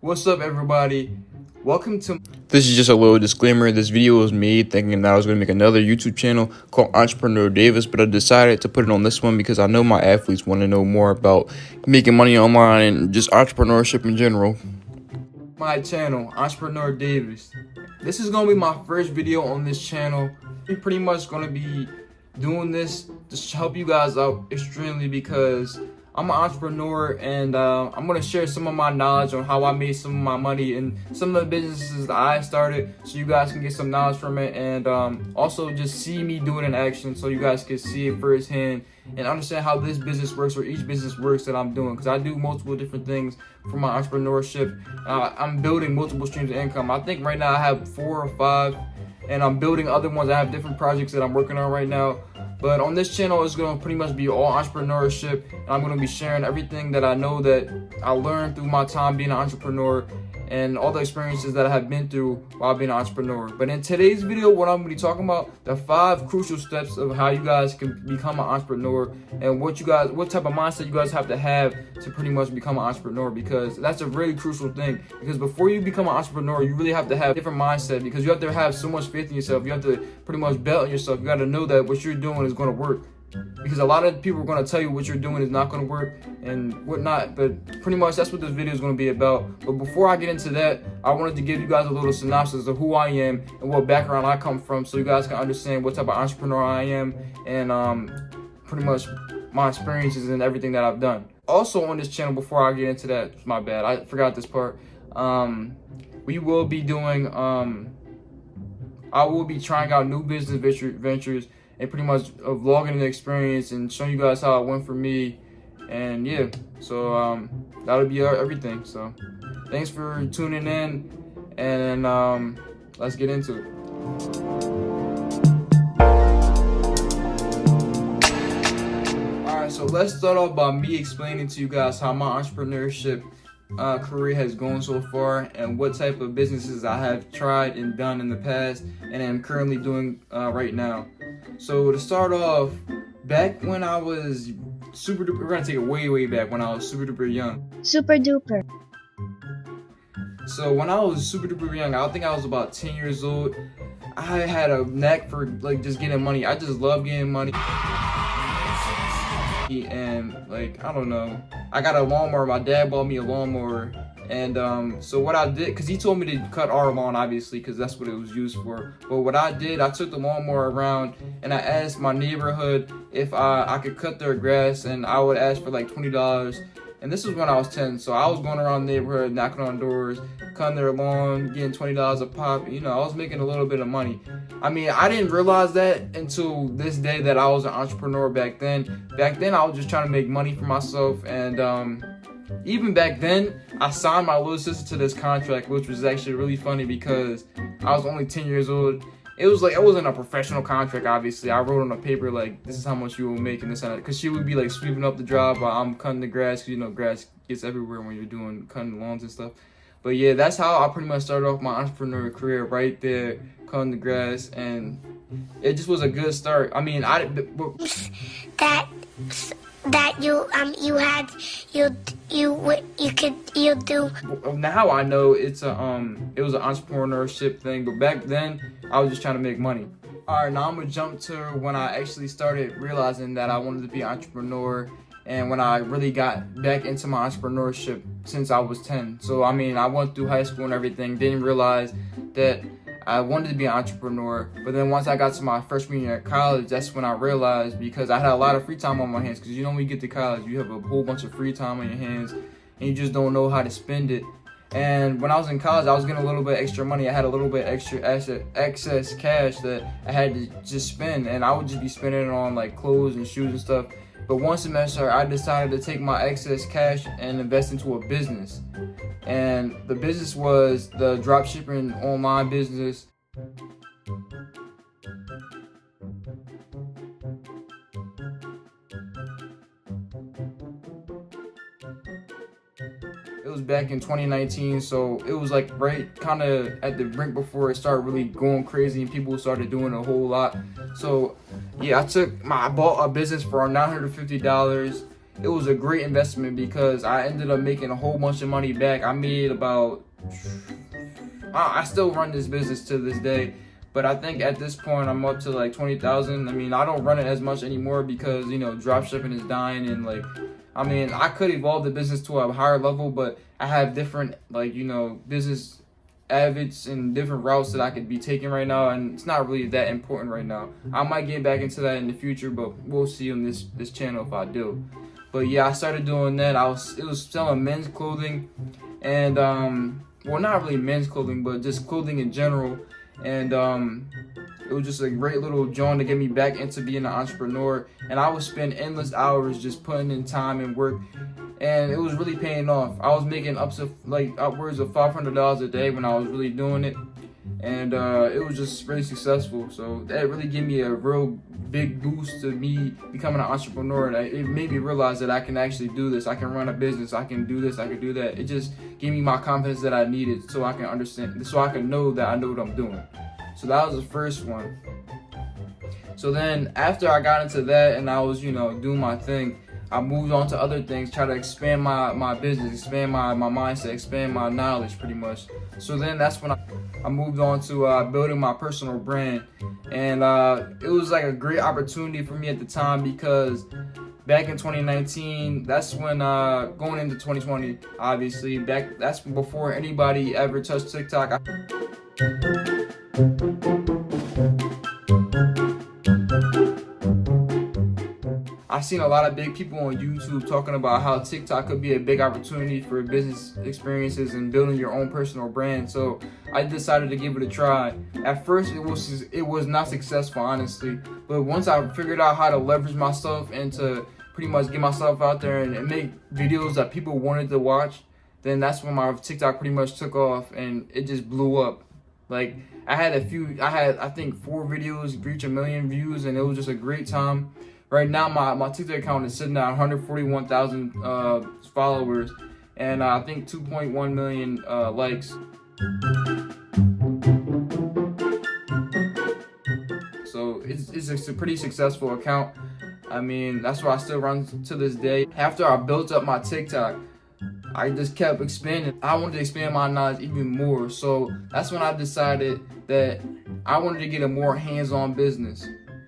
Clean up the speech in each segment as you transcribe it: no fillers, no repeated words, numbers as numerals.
What's up, everybody? Welcome to... This is just a little disclaimer. This video was made thinking that I was going to make another YouTube channel called Entrepreneur Davis, but I decided to put it on this one because I know my athletes want to know more about making money online and just entrepreneurship in general. my channel, Entrepreneur Davis. This is going to be my first video on this channel. I'm pretty much going to be doing this to help you guys out extremely because I'm an entrepreneur, and I'm going to share some of my knowledge on how I made some of my money and some of the businesses that I started, so you guys can get some knowledge from it, and also just see me do it in action so you guys can see it firsthand and understand how this business works or each business works that I'm doing, because I do multiple different things for my entrepreneurship. I'm building multiple streams of income. I think right now I have 4 or 5, and I'm building other ones. I have different projects that I'm working on right now. But on this channel, it's going to pretty much be all entrepreneurship. And I'm going to be sharing everything that I know that I learned through my time being an entrepreneur and all the experiences that I have been through while being an entrepreneur. But in today's video, what I'm going to be talking about, the 5 crucial steps of how you guys can become an entrepreneur and what type of mindset you guys have to pretty much become an entrepreneur, because that's a really crucial thing. Because before you become an entrepreneur, you really have to have a different mindset, because you have to have so much faith in yourself. You have to pretty much bet on yourself. You got to know that what you're doing is going to work. Because a lot of people are going to tell you what you're doing is not going to work and whatnot, but pretty much that's what this video is going to be about. But before I get into that, I wanted to give you guys a little synopsis of who I am and what background I come from, so you guys can understand what type of entrepreneur I am and pretty much my experiences and everything that I've done. Also on this channel, before I get into that, my bad, I forgot this part. We will be doing, I will be trying out new business ventures and pretty much vlogging the experience and showing you guys how it went for me. And yeah, so that'll be everything. So thanks for tuning in, and let's get into it. Alright, so let's start off by me explaining to you guys how my entrepreneurship career has gone so far and what type of businesses I have tried and done in the past and am currently doing right now. So to start off, back when I was super duper, we're gonna take it way back when I was super duper young. Super duper. So when I was super duper young, I think I was about 10 years old, I had a knack for like just getting money. I just love getting money. And like, I don't know, I got a lawnmower. My dad bought me a lawnmower, and so what I did, because he told me to cut our lawn, obviously, because that's what it was used for. But what I did, I took the lawnmower around and I asked my neighborhood if I could cut their grass, and I would ask for like $20. And this was when I was 10, so I was going around the neighborhood, knocking on doors, cutting their lawn, getting $20 a pop. You know, I was making a little bit of money. I mean, I didn't realize that until this day that I was an entrepreneur back then. Back then, I was just trying to make money for myself, and even back then, I signed my little sister to this contract, which was actually really funny because I was only 10 years old. It was like, it wasn't a professional contract, obviously. I wrote on a paper, like, this is how much you will make and this and that. Because she would be, like, sweeping up the job while I'm cutting the grass. Because, you know, grass gets everywhere when you're cutting lawns and stuff. But, yeah, that's how I pretty much started off my entrepreneur career, right there, cutting the grass. And it just was a good start. I mean, you do. Now I know it was an entrepreneurship thing, but back then I was just trying to make money. All right, now I'm gonna jump to when I actually started realizing that I wanted to be an entrepreneur, and when I really got back into my entrepreneurship since I was 10. So I mean, I went through high school and everything, didn't realize that I wanted to be an entrepreneur. But then once I got to my freshman year at college, that's when I realized, because I had a lot of free time on my hands, because you know when you get to college, you have a whole bunch of free time on your hands and you just don't know how to spend it. And when I was in college, I was getting a little bit extra money. I had a little bit extra excess cash that I had to just spend, and I would just be spending it on like clothes and shoes and stuff. But one semester, I decided to take my excess cash and invest into a business. And the business was the dropshipping online business. It was back in 2019, so it was like right kind of at the brink before it started really going crazy and people started doing a whole lot. So yeah, I bought a business for $950, it was a great investment because I ended up making a whole bunch of money back. I made about, I still run this business to this day, but I think at this point I'm up to like 20,000. I mean, I don't run it as much anymore because, you know, drop shipping is dying, and like, I mean, I could evolve the business to a higher level, but I have different, like, you know, business habits and different routes that I could be taking right now, and it's not really that important right now. I might get back into that in the future, but we'll see on this channel if I do. But yeah, I started doing that. It was selling men's clothing, and well, not really men's clothing, but just clothing in general. And it was just a great little joint to get me back into being an entrepreneur. And I would spend endless hours just putting in time and work, and it was really paying off. I was making up to like upwards of $500 a day when I was really doing it, and it was just really successful. So that really gave me a real big boost to me becoming an entrepreneur, and it made me realize that I can actually do this. I can run a business. I can do this. I can do that. It just gave me my confidence that I needed, so I can understand, so I can know that I know what I'm doing. So that was the first one. So then after I got into that and I was, you know, doing my thing, I moved on to other things, try to expand my business, expand my mindset, expand my knowledge pretty much. So then that's when I moved on to building my personal brand. And it was like a great opportunity for me at the time because back in 2019, that's when, going into 2020, obviously, that's before anybody ever touched TikTok. I've seen a lot of big people on YouTube talking about how TikTok could be a big opportunity for business experiences and building your own personal brand. So I decided to give it a try. At first, it was not successful, honestly. But once I figured out how to leverage myself and to pretty much get myself out there and make videos that people wanted to watch, then that's when my TikTok pretty much took off and it just blew up. Like I had I think 4 videos reach 1 million views, and it was just a great time. Right now, my TikTok account is sitting at 141,000 followers, and I think 2.1 million likes. So it's a pretty successful account. I mean, that's why I still run to this day. After I built up my TikTok, I just kept expanding. I wanted to expand my knowledge even more. So that's when I decided that I wanted to get a more hands-on business.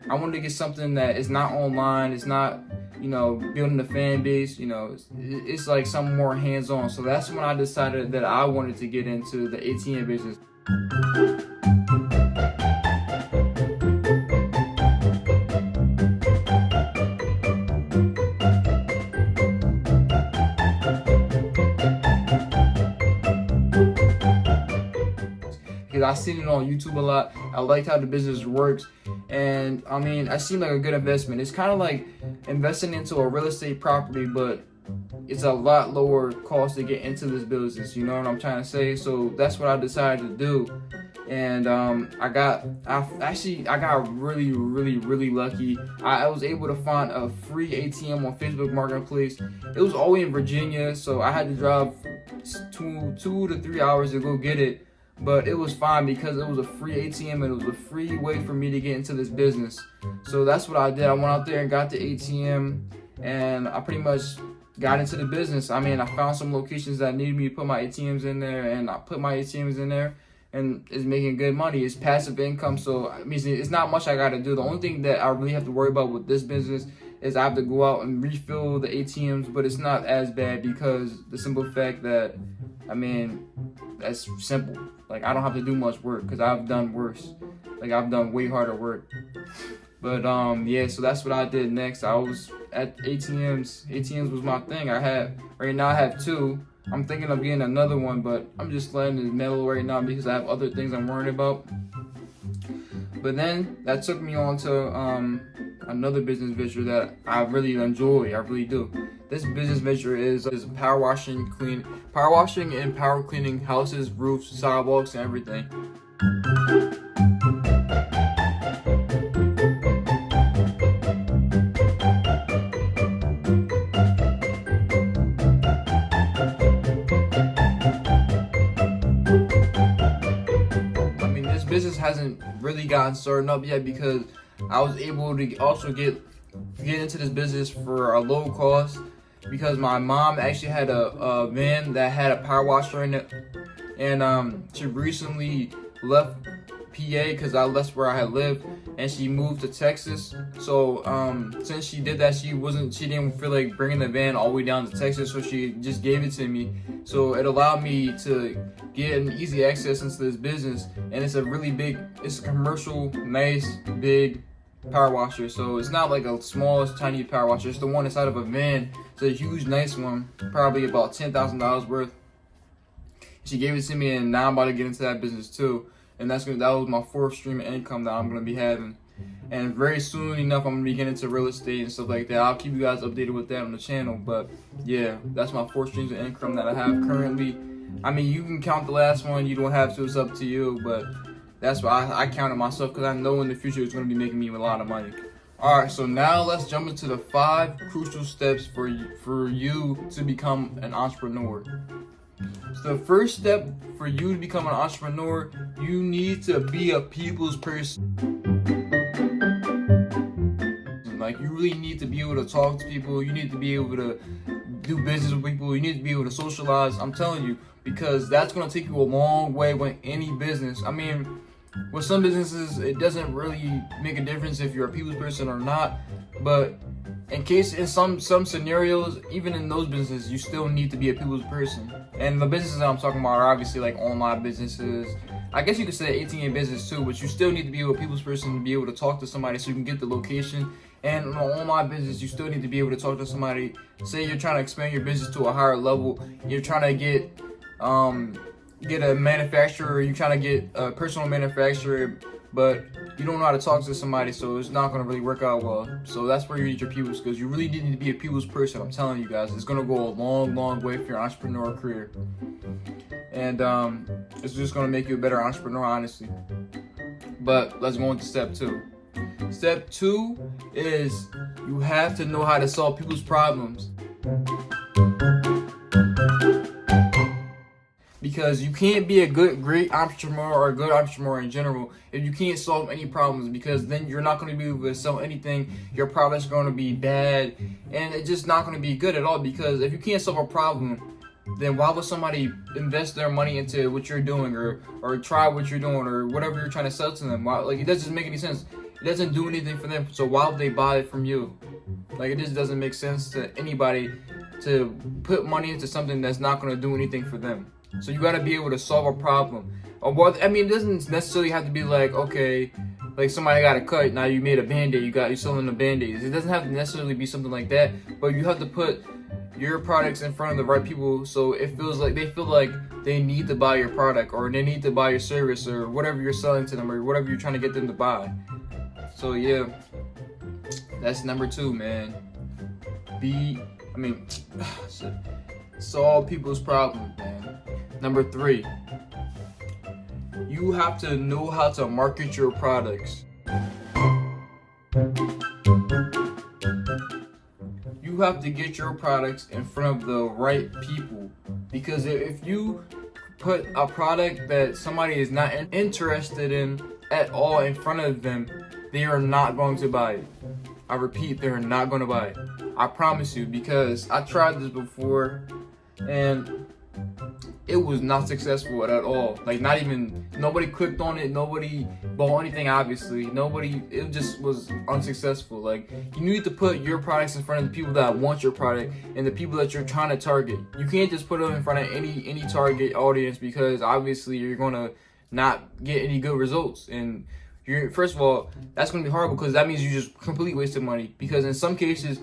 I wanted to get something that is not online. It's not, you know, building a fan base. You know, it's like something more hands-on. So that's when I decided that I wanted to get into the ATM business. Because I seen it on YouTube a lot. I liked how the business works, and I mean, it seemed like a good investment. It's kind of like investing into a real estate property, but it's a lot lower cost to get into this business. You know what I'm trying to say? So that's what I decided to do, and I got really lucky. I was able to find a free ATM on Facebook Marketplace. It was all in Virginia, so I had to drive 2 to 3 hours to go get it. But it was fine because it was a free ATM and it was a free way for me to get into this business. So that's what I did. I went out there and got the ATM, and I pretty much got into the business. I mean, I found some locations that needed me to put my ATMs in there, and I put my ATMs in there, and it's making good money. It's passive income, so I mean, it's not much I got to do. The only thing that I really have to worry about with this business is I have to go out and refill the ATMs, but it's not as bad because the simple fact that, I mean, that's simple. Like, I don't have to do much work because I've done worse. Like, I've done way harder work. But yeah, so that's what I did next. I was at ATMs. ATMs was my thing. Right now I have 2. I'm thinking of getting another one, but I'm just letting it mellow right now because I have other things I'm worried about. But then that took me on to another business venture that I really enjoy. I really do. This business venture is power washing and power cleaning houses, roofs, sidewalks, and everything. I mean, this business hasn't really gotten started up yet because I was able to also get into this business for a low cost. because my mom actually had a van that had a power washer in it, and she recently left PA because that's where I had lived, and she moved to Texas. So since she did that, she didn't feel like bringing the van all the way down to Texas, so she just gave it to me. So it allowed me to get an easy access into this business, and it's a commercial, nice, big power washer. So it's not like a small, tiny power washer. It's the one inside of a van. It's a huge, nice one, probably about $10,000 worth. She gave it to me, and now I'm about to get into that business too. And that was my fourth stream of income that I'm gonna be having. And very soon enough, I'm gonna be getting into real estate and stuff like that. I'll keep you guys updated with that on the channel. But yeah, that's my 4 streams of income that I have currently. I mean, you can count the last one. You don't have to. It's up to you. But that's why I counted myself, because I know in the future it's gonna be making me a lot of money. All right, so now let's jump into the 5 crucial steps for you to become an entrepreneur. So the first step for you to become an entrepreneur, you need to be a people's person. Like, you really need to be able to talk to people. You need to be able to do business with people. You need to be able to socialize. I'm telling you, because that's going to take you a long way with any business. I mean, with some businesses, it doesn't really make a difference if you're a people's person or not. But in some scenarios, even in those businesses, you still need to be a people's person. And the businesses that I'm talking about are obviously like online businesses. I guess you could say 18A business too, but you still need to be a people's person to be able to talk to somebody so you can get the location. And in an online business, you still need to be able to talk to somebody. Say you're trying to expand your business to a higher level. You're trying to get a manufacturer. You're trying to get a personal manufacturer, but you don't know how to talk to somebody, so it's not going to really work out well. So that's where you need your people's skills. You really need to be a people's person. I'm telling you guys, it's going to go a long, long way for your entrepreneur career. And it's just going to make you a better entrepreneur, honestly. But let's go into step 2. Step 2 is you have to know how to solve people's problems. Because you can't be a great entrepreneur or a good entrepreneur in general if you can't solve any problems, because then you're not going to be able to sell anything. Your product's going to be bad, and it's just not going to be good at all. Because if you can't solve a problem, then why would somebody invest their money into what you're doing, or try what you're doing, or whatever you're trying to sell to them? Like, it doesn't make any sense. It doesn't do anything for them, so why would they buy it from you? Like, it just doesn't make sense to anybody to put money into something that's not going to do anything for them. So you gotta be able to solve a problem. I mean, it doesn't necessarily have to be like, okay, like somebody got a cut, now you made a band-aid, you're selling the band-aids. It doesn't have to necessarily be something like that, but you have to put your products in front of the right people, so it feels like they feel like they need to buy your product, or they need to buy your service, or whatever you're selling to them, or whatever you're trying to get them to buy. So yeah, that's number 2, man. Solve people's problems, man. Number 3, you have to know how to market your products. You have to get your products in front of the right people, because if you put a product that somebody is not interested in at all in front of them, they are not going to buy it. I repeat, they're not going to buy it. I promise you, because I tried this before and it was not successful at all. Like, nobody clicked on it, nobody bought anything, obviously. It just was unsuccessful. Like, you need to put your products in front of the people that want your product and the people that you're trying to target. You can't just put them in front of any target audience, because obviously you're gonna not get any good results. And first of all, that's going to be horrible, because that means you just completely wasted money. Because in some cases,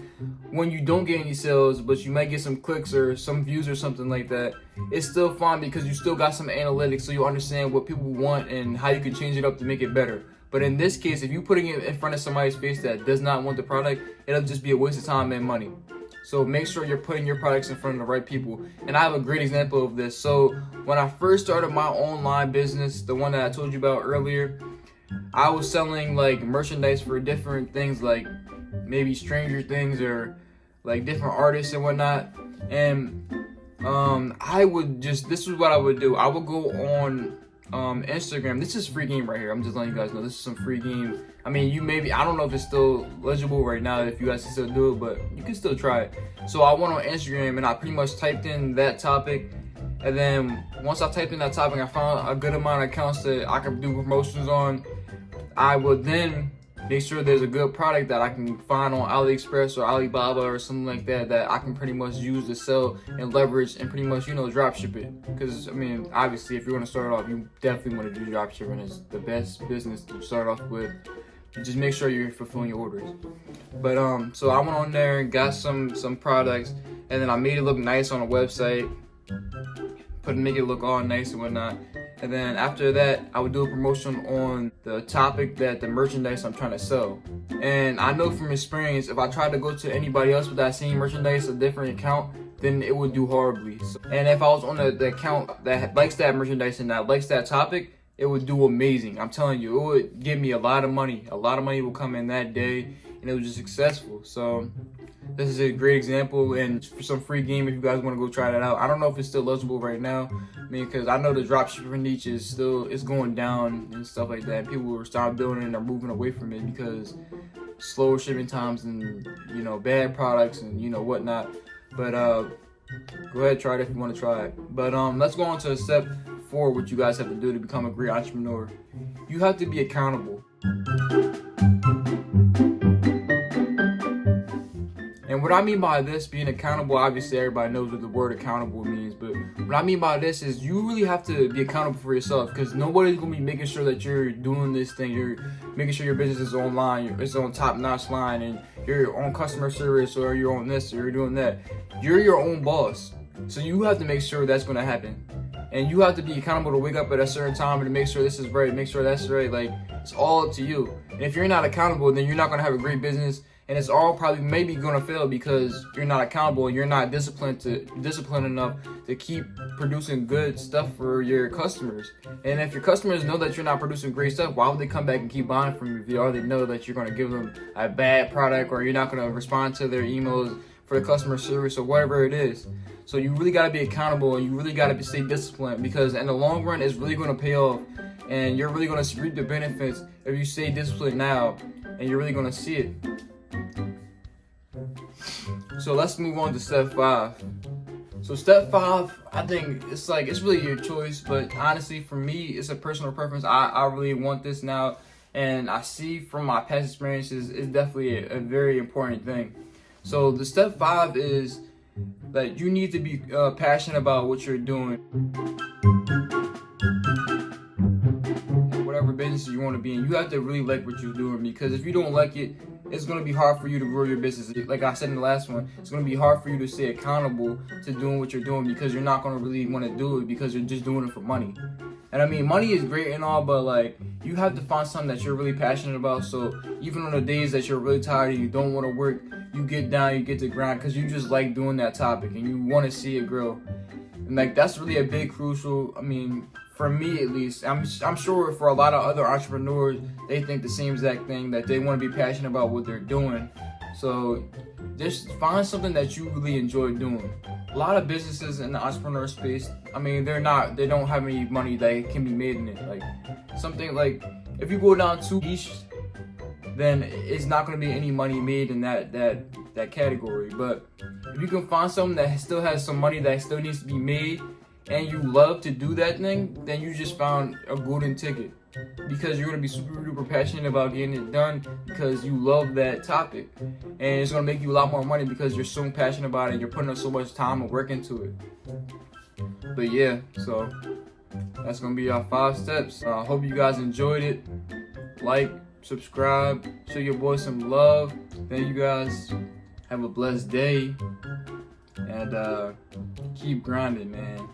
when you don't get any sales, but you might get some clicks or some views or something like that, it's still fine, because you still got some analytics, so you understand what people want and how you can change it up to make it better. But in this case, if you're putting it in front of somebody's face that does not want the product, it'll just be a waste of time and money. So make sure you're putting your products in front of the right people. And I have a great example of this. So when I first started my online business, the one that I told you about earlier, I was selling like merchandise for different things, like maybe Stranger Things or like different artists and whatnot. And this is what I would do. I would go on Instagram. This is free game right here. I'm just letting you guys know this is some free game. I mean, I don't know if it's still legible right now, if you guys can still do it, but you can still try it. So I went on Instagram and I pretty much typed in that topic. And then once I typed in that topic, I found a good amount of accounts that I could do promotions on. I would then make sure there's a good product that I can find on AliExpress or Alibaba or something like that that I can pretty much use to sell and leverage and pretty much, drop ship it. Because, I mean, obviously, if you're going to start off, you definitely want to do drop shipping. It's the best business to start off with. Just make sure you're fulfilling your orders. But, so I went on there and got some products, and then I made it look nice on a website. Make it look all nice and whatnot. And then after that, I would do a promotion on the topic that the merchandise I'm trying to sell. And I know from experience, if I tried to go to anybody else with that same merchandise, a different account, then it would do horribly. And if I was on the account that likes that merchandise and that likes that topic, it would do amazing. I'm telling you, it would give me a lot of money. A lot of money will come in that day, and it was just successful. So this is a great example, and for some free game if you guys want to go try that out. I don't know if it's still eligible right now. I mean, because I know the dropshipping niche is going down and stuff like that. People will start building and are moving away from it because slower shipping times and bad products and whatnot. But go ahead, try it if you want to try it. But let's go on to step 4, what you guys have to do to become a great entrepreneur. You have to be accountable. And what I mean by this, being accountable, obviously everybody knows what the word accountable means, but what I mean by this is you really have to be accountable for yourself, because nobody's going to be making sure that you're doing this thing, you're making sure your business is online, it's on top-notch line, and you're on customer service, or you're on this, or you're doing that. You're your own boss, so you have to make sure that's going to happen. And you have to be accountable to wake up at a certain time and to make sure this is right, make sure that's right. Like, it's all up to you. And if you're not accountable, then you're not going to have a great business. And it's all probably maybe gonna fail because you're not accountable and you're not disciplined enough to keep producing good stuff for your customers. And if your customers know that you're not producing great stuff, why would they come back and keep buying from you if they already know that you're gonna give them a bad product, or you're not gonna respond to their emails for the customer service or whatever it is? So you really gotta be accountable, and you really gotta stay disciplined, because in the long run, it's really gonna pay off, and you're really gonna reap the benefits if you stay disciplined now, and you're really gonna see it. So let's move on to step 5. So step 5, I think it's really your choice, but honestly for me, it's a personal preference. I really want this now, and I see from my past experiences, it's definitely a very important thing. So the step 5 is that you need to be passionate about what you're doing. Whatever business you want to be in, you have to really like what you're doing, because if you don't like it, it's going to be hard for you to grow your business. Like I said in the last one, it's going to be hard for you to stay accountable to doing what you're doing, because you're not going to really want to do it because you're just doing it for money. And I mean, money is great and all, but like, you have to find something that you're really passionate about. So even on the days that you're really tired and you don't want to work, you get down, you get to grind because you just like doing that topic and you want to see it grow. And like, that's really a big crucial, I mean, for me at least, I'm sure for a lot of other entrepreneurs, they think the same exact thing, that they want to be passionate about what they're doing. So just find something that you really enjoy doing. A lot of businesses in the entrepreneur space, I mean, they don't have any money that can be made in it. Like something like, if you go down too niche, then it's not going to be any money made in that category. But if you can find something that still has some money that still needs to be made, and you love to do that thing, then you just found a golden ticket, because you're going to be super duper passionate about getting it done because you love that topic, and it's going to make you a lot more money because you're so passionate about it and you're putting up so much time and work into it. But yeah, so that's going to be our 5 steps. I hope you guys enjoyed it. Like, subscribe, show your boy some love. Thank you guys. Have a blessed day, and keep grinding, man.